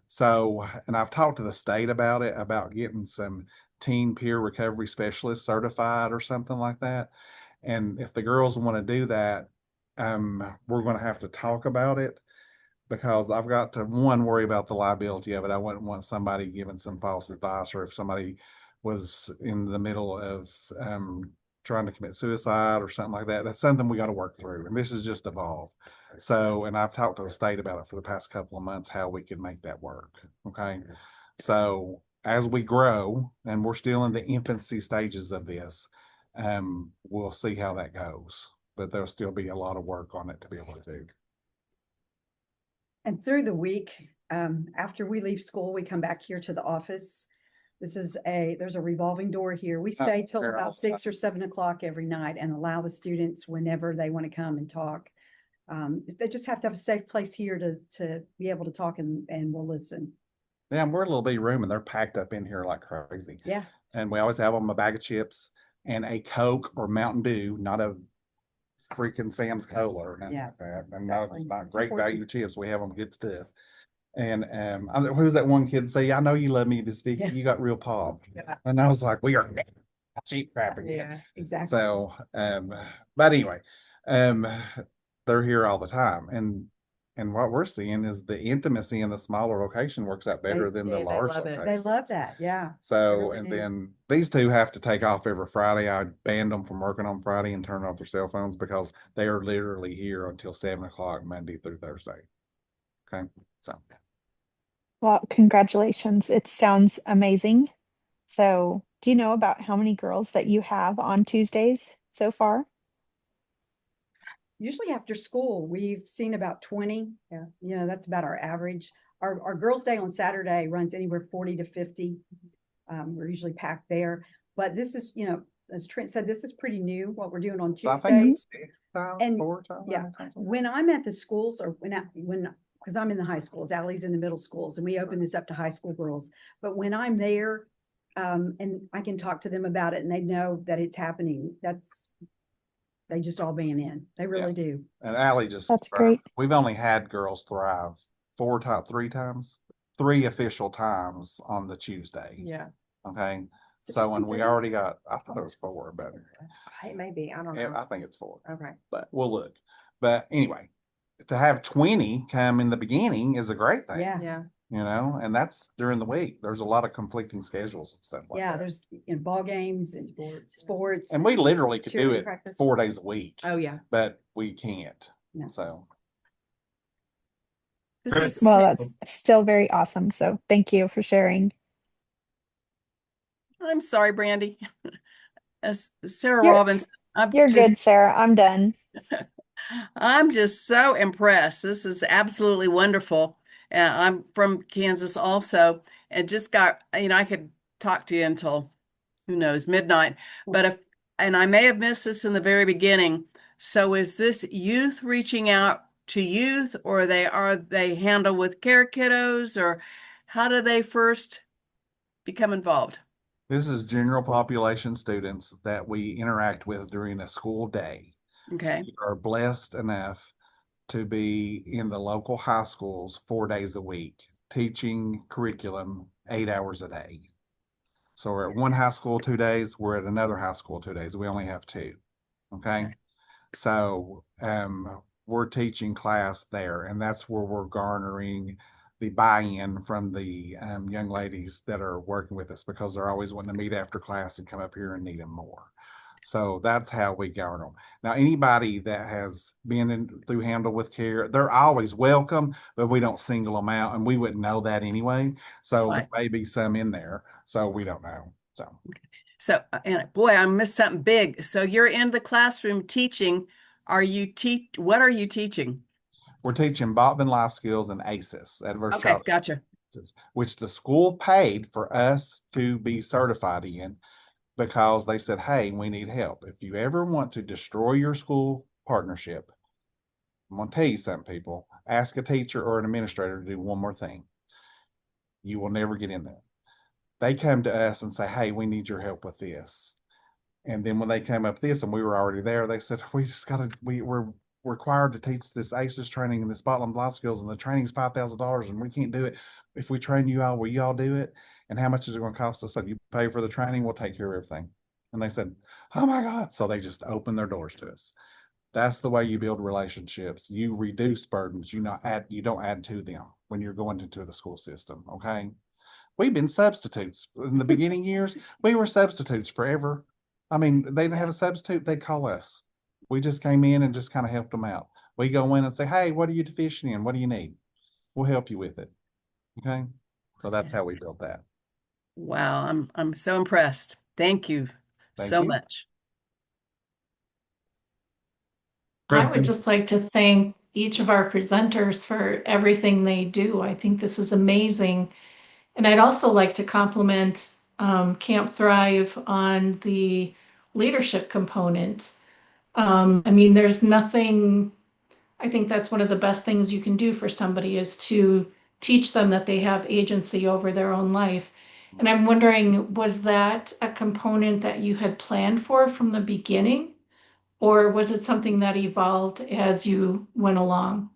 So, and I've talked to the state about it, about getting some teen peer recovery specialists certified or something like that. And if the girls want to do that, we're going to have to talk about it, because I've got to, one, worry about the liability of it. I wouldn't want somebody giving some false advice, or if somebody was in the middle of trying to commit suicide or something like that. That's something we got to work through. And this has just evolved. So, and I've talked to the state about it for the past couple of months, how we can make that work. Okay. So as we grow, and we're still in the infancy stages of this, we'll see how that goes. But there'll still be a lot of work on it to be able to do. And through the week, after we leave school, we come back here to the office. There's a revolving door here. We stay till about 6 or 7 o'clock every night and allow the students whenever they want to come and talk. They just have to have a safe place here to be able to talk, and we'll listen. Yeah, and we're a little bitty room, and they're packed up in here like crazy. Yeah. And we always have them a bag of chips and a Coke or Mountain Dew, not a freaking Sam's Cola or nothing like that. And exactly. not great value chips. We have them good stuff. And who's that one kid say, I know you love me, this Vicky, you got real pop. Yeah. And I was like, we are cheap crap again. Yeah, exactly. So but anyway, they're here all the time. And what we're seeing is the intimacy in the smaller location works out better than the large location. They love that, yeah. So, and then these two have to take off every Friday. I banned them from working on Friday and turn off their cell phones, because they are literally here until 7 o'clock Monday through Thursday. Okay, so. Well, congratulations. It sounds amazing. So, do you know about how many girls that you have on Tuesdays so far? Usually after school, we've seen about 20. Yeah, that's about our average. Our girls' day on Saturday runs anywhere 40 to 50. We're usually packed there. But this is, as Trent said, this is pretty new, what we're doing on Tuesdays. So I think it's 6 times, And 4 times. yeah, when I'm at the schools, or because I'm in the high schools, Allie's in the middle schools, and we open this up to high school girls. But when I'm there, and I can talk to them about it, and they know that it's happening, they just all being in. They really do. And Allie just, That's great. We've only had girls thrive 3 official times on the Tuesday. Yeah. Okay. So when we already got, I thought it was 4, but It may be, I don't know. I think it's 4. Okay. But we'll look. But anyway, to have 20 come in the beginning is a great thing. Yeah. Yeah. And that's during the week. There's a lot of conflicting schedules and stuff like that. There's ball games and sports. And we literally could do cheerleading it practice. 4 days a week, Oh, yeah. but we can't. No. So This is Well, that's still very awesome. So, thank you for sharing. I'm sorry, Brandy. Sarah You're- Robbins. You're good, Sarah. I'm done. I'm just so impressed. This is absolutely wonderful. I'm from Kansas also, and just got, I could talk to you until, who knows, midnight. But and I may have missed this in the very beginning. So is this youth reaching out to youth, or are they handled with care kiddos, or how do they first become involved? this is general population students that we interact with during a school day. Okay. We are blessed enough to be in the local high schools 4 days a week, teaching curriculum 8 hours a day. So we're at one high school 2 days, we're at another high school 2 days. We only have 2. Okay. So we're teaching class there, and that's where we're garnering the buy-in from the young ladies that are working with us, because they're always wanting to meet after class and come up here and need them more. So that's how we garner them. Now, anybody that has been through Handle with Care, they're always welcome, but we don't single them out, and we wouldn't know that anyway. So there may be some in there, so we don't know. So, and boy, I missed something big. So you're in the classroom teaching. What are you teaching? We're teaching Botman life skills and ACEs, adverse Okay, child gotcha. experiences, which the school paid for us to be certified in because they said, hey, we need help. If you ever want to destroy your school partnership, I'm going to tell you something, people. Ask a teacher or an administrator to do one more thing. You will never get in there. They come to us and say, hey, we need your help with this. And then when they came up with this and we were already there, they said, we're required to teach this ACEs training and this Spotlight life skills, and the training's $5,000 and we can't do it. If we train you all, will you all do it? And how much is it going to cost us? So you pay for the training, we'll take care of everything. And they said, oh my God. So they just opened their doors to us. That's the way you build relationships. You reduce burdens. You don't add to them when you're going into the school system. Okay. We've been substitutes in the beginning years. We were substitutes forever. I mean, they didn't have a substitute. They'd call us. We just came in and just kind of helped them out. We go in and say, hey, what are you deficient in? What do you need? We'll help you with it. Okay. So that's how we built that. Wow, I'm so impressed. Thank you Thank so you. much. I would just like to thank each of our presenters for everything they do. I think this is amazing. And I'd also like to compliment Camp Thrive on the leadership component. I mean, there's nothing, I think that's one of the best things you can do for somebody is to teach them that they have agency over their own life. And I'm wondering, was that a component that you had planned for from the beginning? Or was it something that evolved as you went along?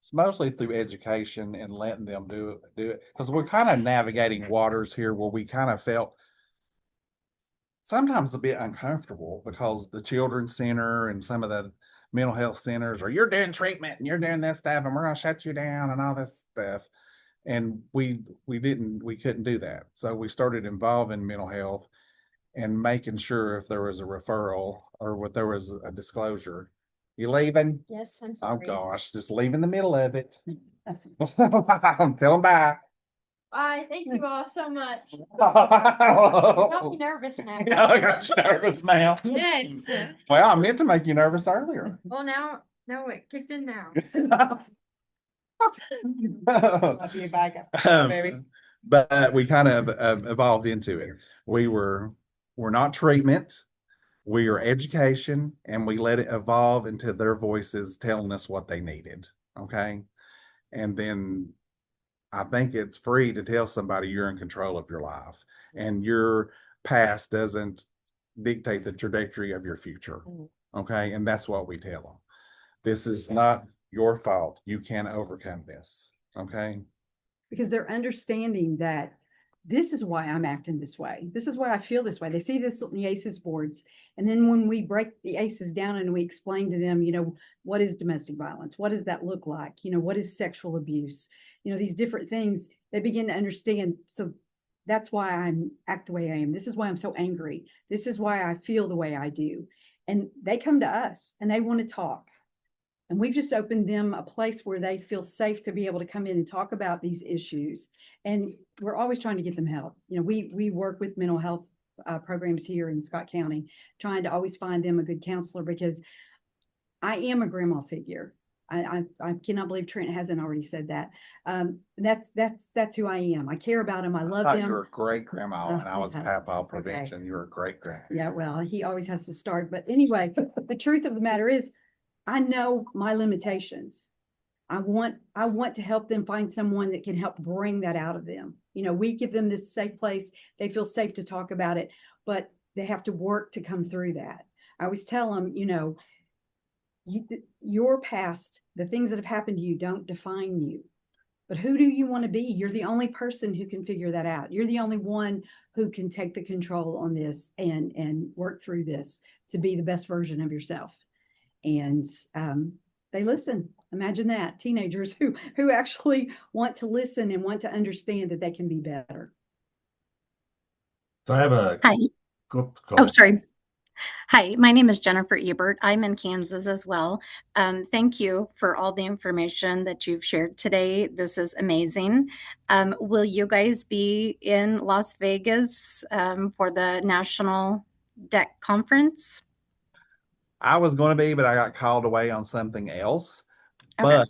It's mostly through education and letting them do it. Because we're kind of navigating waters here where we kind of felt sometimes a bit uncomfortable because the children's center and some of the mental health centers are, you're doing treatment and you're doing this stuff and we're going to shut you down and all this stuff. And we couldn't do that. So we started involving mental health and making sure if there was a referral or what there was a disclosure. You leaving? Yes, I'm Oh sorry. gosh, just leave in the middle of it. Tell them bye. Bye. Thank you all so much. You got me nervous now. Yeah, I got you nervous now. Yes. Well, I meant to make you nervous earlier. Well, now it kicked in now. I'll be back up, baby. But we kind of evolved into it. We're not treatment. We are education, and we let it evolve into their voices telling us what they needed. Okay. And then I think it's free to tell somebody you're in control of your life and your past doesn't dictate the trajectory of your future. Okay. And that's what we tell them. This is not your fault. You can overcome this. Okay. Because they're understanding that this is why I'm acting this way. This is why I feel this way. They see this on the ACEs boards. And then when we break the ACEs down and we explain to them, what is domestic violence? What does that look like? What is sexual abuse? These different things, they begin to understand. So that's why I'm act the way I am. This is why I'm so angry. This is why I feel the way I do. And they come to us and they want to talk. And we've just opened them a place where they feel safe to be able to come in and talk about these issues. And we're always trying to get them help. We work with mental health programs here in Scott County, trying to always find them a good counselor because I am a grandma figure. I cannot believe Trent hasn't already said that. That's who I am. I care about them. I love them. You're a great grandma, and I was Papa Prevention. Okay. You're a great grandma. Yeah, well, he always has to start. But anyway, the truth of the matter is, I know my limitations. I want to help them find someone that can help bring that out of them. We give them this safe place. They feel safe to talk about it, but they have to work to come through that. I always tell them, your past, the things that have happened to you don't define you. But who do you want to be? You're the only person who can figure that out. You're the only one who can take the control on this and work through this to be the best version of yourself. And they listen. Imagine that, teenagers who actually want to listen and want to understand that they can be better. So I have a Hi. go Oh, ahead. sorry. Hi, my name is Jennifer Ebert. I'm in Kansas as well. Thank you for all the information that you've shared today. This is amazing. Will you guys be in Las Vegas for the National DEC conference? I was going to be, but I got called away on something else. Okay. But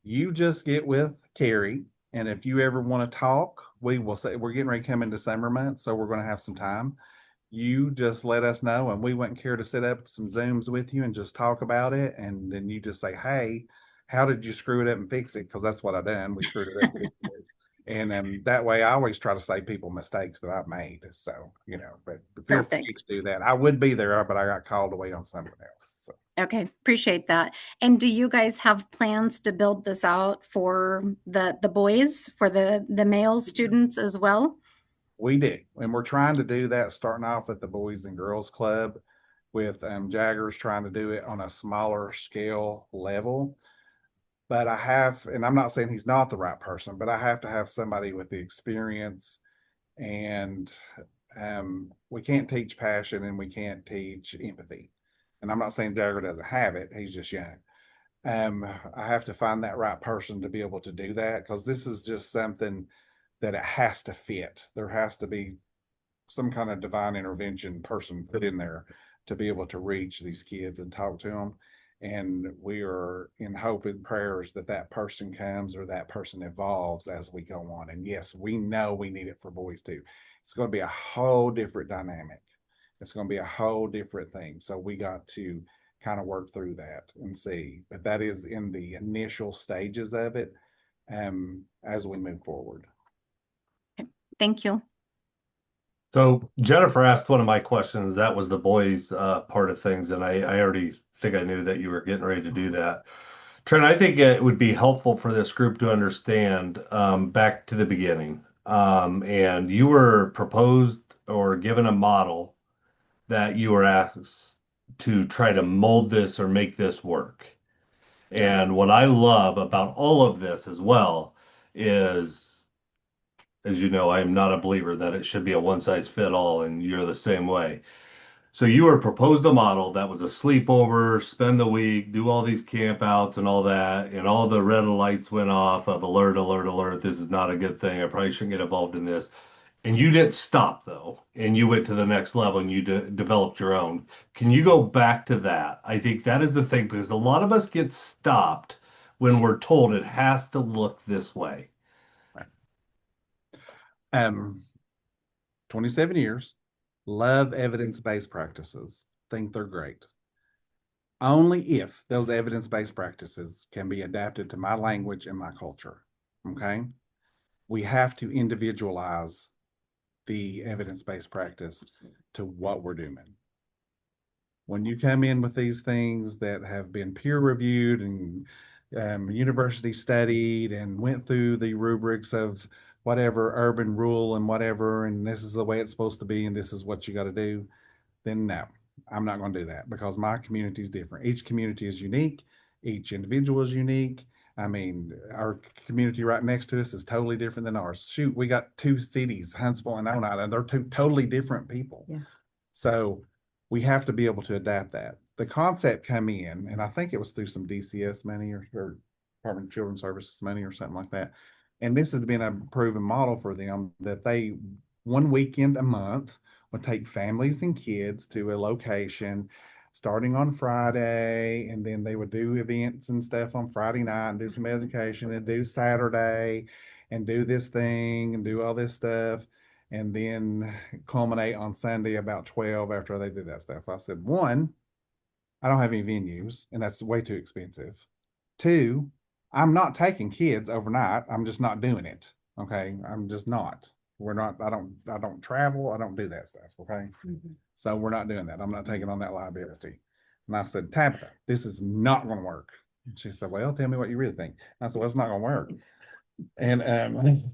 you just get with Carrie, and if you ever want to talk, we will say we're getting ready to come into summer months, so we're going to have some time. You just let us know, and we wouldn't care to set up some Zooms with you and just talk about it. And then you just say, "Hey, how did you screw it up and fix it?" Because that's what I done. We screwed it up and fixed it. And that way, I always try to save people mistakes that I've made. So, but feel free Perfect. to do that. I would be there, but I got called away on something else. So. Okay, appreciate that. And do you guys have plans to build this out for the boys, for the male students as well? We do, and we're trying to do that starting off at the Boys and Girls Club with Jaggers trying to do it on a smaller scale level. But and I'm not saying he's not the right person, but I have to have somebody with the experience, and we can't teach passion and we can't teach empathy. And I'm not saying Jagger doesn't have it, he's just young. I have to find that right person to be able to do that, because this is just something that it has to fit. There has to be some kind of divine intervention person put in there to be able to reach these kids and talk to them. And we are in hope and prayers that that person comes or that person evolves as we go on. And yes, we know we need it for boys too. It's going to be a whole different dynamic. It's going to be a whole different thing. So we got to kind of work through that and see. But that is in the initial stages of it as we move forward. Thank you. So Jennifer asked one of my questions. That was the boys part of things. And I already think I knew that you were getting ready to do that. Trent, I think it would be helpful for this group to understand back to the beginning. And you were proposed or given a model that you were asked to try to mold this or make this work. And what I love about all of this as well is, as you know, I am not a believer that it should be a one size fit all, and you're the same way. So you were proposed a model that was a sleepover, spend the week, do all these camp outs and all that, and all the red lights went off of alert, alert, alert. This is not a good thing. I probably shouldn't get involved in this. And you didn't stop though, and you went to the next level and you developed your own. Can you go back to that? I think that is the thing, because a lot of us get stopped when we're told it has to look this way. 27 years, love evidence-based practices, think they're great. Only if those evidence-based practices can be adapted to my language and my culture, okay? We have to individualize the evidence-based practice to what we're doing. When you come in with these things that have been peer-reviewed and university studied and went through the rubrics of whatever urban rule and whatever, and this is the way it's supposed to be and this is what you got to do, then no, I'm not going to do that, because my community is different. Each community is unique. Each individual is unique. I mean, our community right next to us is totally different than ours. Shoot, we got two cities, Huntsville and Oneida, and they're two totally different people. Yeah. So we have to be able to adapt that. The concept come in, and I think it was through some DCS money or Department of Children's Services money or something like that. And this has been a proven model for them, that they, one weekend a month, would take families and kids to a location starting on Friday, and then they would do events and stuff on Friday night and do some education, and do Saturday and do this thing and do all this stuff, and then culminate on Sunday about 12 after they did that stuff. I said, one, I don't have any venues, and that's way too expensive. Two, I'm not taking kids overnight. I'm just not doing it. Okay. I'm just not. We're not, I don't travel. I don't do that stuff. Okay. Mm-hmm. So we're not doing that. I'm not taking on that liability. And I said, Tabitha, this is not going to work. And she said, well, tell me what you really think. And I said, well, it's not going to work. And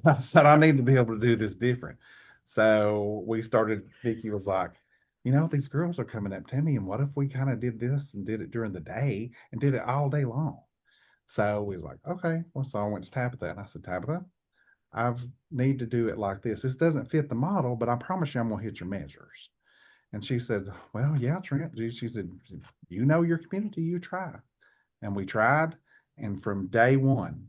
I said, I need to be able to do this different. So we started, Vicki was like, these girls are coming up to me, and what if we kind of did this and did it during the day and did it all day long? So we was like, okay. Well, so I went to Tabitha and I said, Tabitha, I need to do it like this. This doesn't fit the model, but I promise you I'm going to hit your measures. And she said, well, yeah, Trent. She said, you know your community, you try. And we tried. And from day one,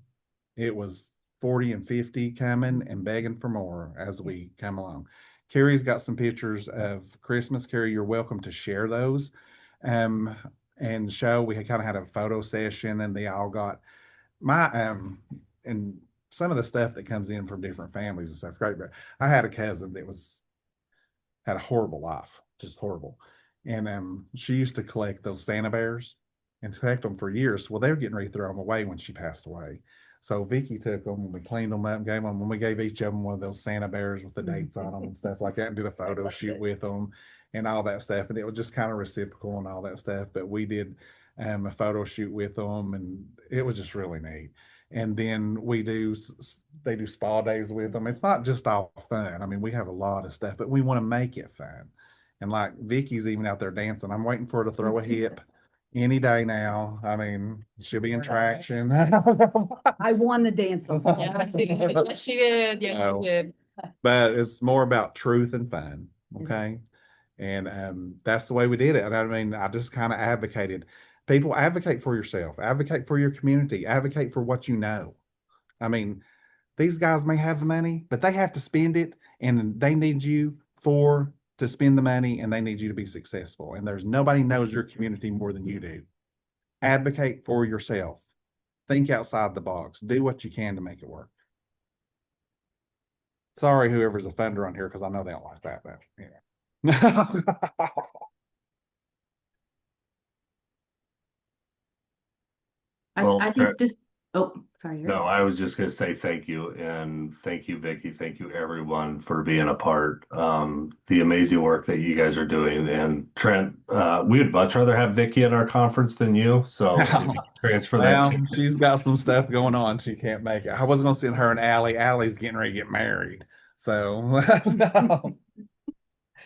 it was 40 and 50 coming and begging for more as we come along. Carrie's got some pictures of Christmas. Carrie, you're welcome to share those. and show. We had kind of had a photo session, and they all got my and some of the stuff that comes in from different families and stuff. Great, but I had a cousin that had a horrible life, just horrible, and she used to collect those Santa bears and collect them for years. Well, they were getting ready to throw them away when she passed away. So Vicky took them and we cleaned them up and gave them. When we gave each of them one of those Santa bears with the dates on them and stuff like that, and did a photo shoot with them and all that stuff. And it was just kind of reciprocal and all that stuff. But we did a photo shoot with them, and it was just really neat. And then they do spa days with them. It's not just all fun. I mean, we have a lot of stuff, but we want to make it fun. And like Vicky's even out there dancing. I'm waiting for her to throw a hip any day now. I mean, she'll be in traction. I won the dance. Yeah, she did. Yeah, So, she did. but it's more about truth and fun. Okay. And that's the way we did it. And I mean, I just kind of advocated. People, advocate for yourself, advocate for your community, advocate for what you know. I mean, these guys may have the money, but they have to spend it, and they need you to spend the money, and they need you to be successful. And there's nobody knows your community more than you do. Advocate for yourself. Think outside the box. Do what you can to make it work. Sorry, whoever's a funder on here, because I know they don't like that. But yeah. Well, I think just, oh, sorry. No, I was just going to say thank you, and thank you, Vicky. Thank you, everyone, for being a part. The amazing work that you guys are doing. And Trent, we would much rather have Vicky at our conference than you. So if you transfer that. She's got some stuff going on. She can't make it. I was going to send her and Allie. Allie's getting ready to get married. So, no.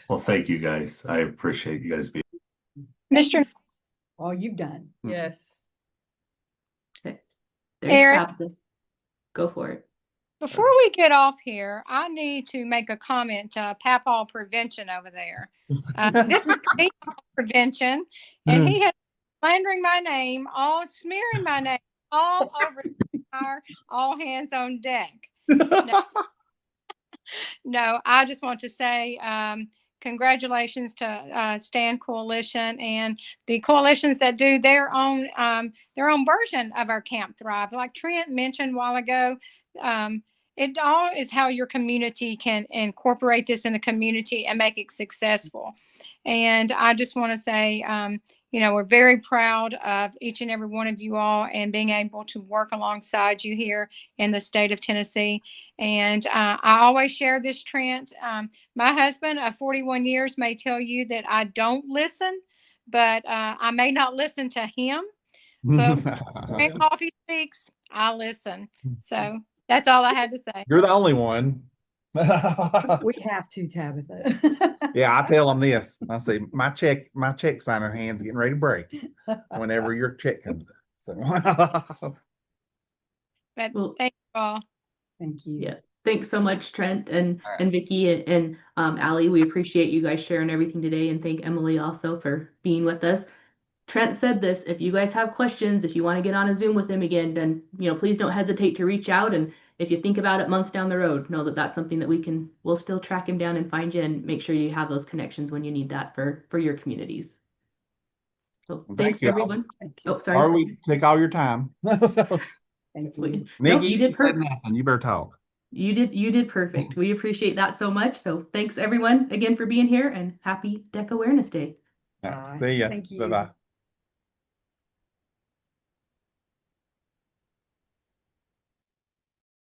Well, thank you guys. I appreciate you guys being. Mr. All you've done. Yes. Eric, go for it. Before we get off here, I need to make a comment to Papal Prevention over there. This is Prevention, and he has slandering my name, smearing my name all over our All Hands on Deck. No, I just want to say congratulations to Stand Coalition and the coalitions that do their own version of our Camp Thrive. Like Trent mentioned a while ago, it all is how your community can incorporate this in the community and make it successful. And I just want to say, we're very proud of each and every one of you all and being able to work alongside you here in the state of Tennessee. And I always share this, Trent. My husband of 41 years may tell you that I don't listen, but I may not listen to him. But when Coffee speaks, I listen. So that's all I had to say. You're the only one. We have to, Tabitha. Yeah, I tell them this. I say my check signing hand's getting ready to break whenever your check comes up. So But thank you all. Thank you. Yeah. Thanks so much, Trent and Vicky and Allie. We appreciate you guys sharing everything today, and thank Emily also for being with us. Trent said this, if you guys have questions, if you want to get on a Zoom with him again, then, please don't hesitate to reach out. And if you think about it months down the road, know that that's something that we'll still track him down and find you and make sure you have those connections when you need that for your communities. So thanks everyone. Oh, sorry. Or we take all your time. Thank you. Nikki, you did perfect. Nothing. You better talk. You did perfect. We appreciate that so much. So thanks everyone again for being here, and happy DEC Awareness Day. See ya. Thank you. Bye-bye.